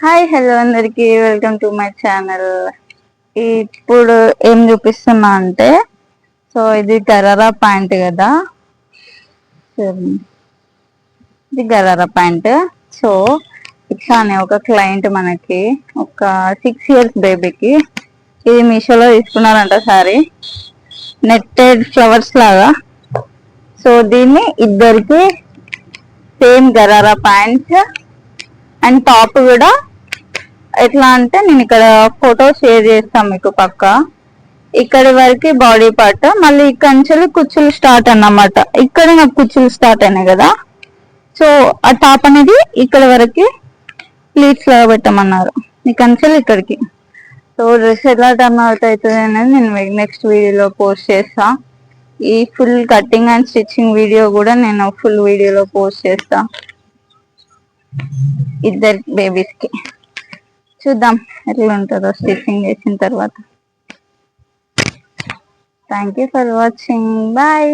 Hi hello అందరికి welcome to my channel. ఇప్పుడు ఏం చూపిస్తున్నా అంటే, సో ఇది గరారా ప్యాంట్ కదా, ఇది గరారా ప్యాంట్. సో ఇట్లానే ఒక క్లయింట్ మనకి ఒక 6 years బేబీకి ఇది మీషోలో తీసుకున్నారంట సారీ, నెట్టెడ్ ఫ్లవర్స్ లాగా. సో దీన్ని ఇద్దరికి same gharara pant and top కూడా ఎట్లా అంటే, నేను ఇక్కడ ఫోటో షేర్ చేస్తాను మీకు పక్క. ఇక్కడి వరకు బాడీ పార్ట్, మళ్ళీ ఇక్కడ నుంచి కుచ్చులు స్టార్ట్ అన్నమాట. ఇక్కడ నాకు కుచ్చులు స్టార్ట్ అయినాయి కదా, సో ఆ టాప్ అనేది ఇక్కడ వరకు ప్లీట్స్ లాగా పెట్టమన్నారు, ఇక్కడ నుంచి ఇక్కడికి. సో డ్రెస్ ఎట్లా టర్న్ అవుట్ అవుతుంది అనేది నేను నెక్స్ట్ వీడియోలో పోస్ట్ చేస్తా. ఈ full cutting and stitching video కూడా నేను ఫుల్ వీడియోలో పోస్ట్ చేస్తా ఇద్దరు బేబీస్ కి. చూద్దాం ఎట్లా ఉంటుందో స్టిచ్చింగ్ చేసిన తర్వాత. Thank you for watching, bye.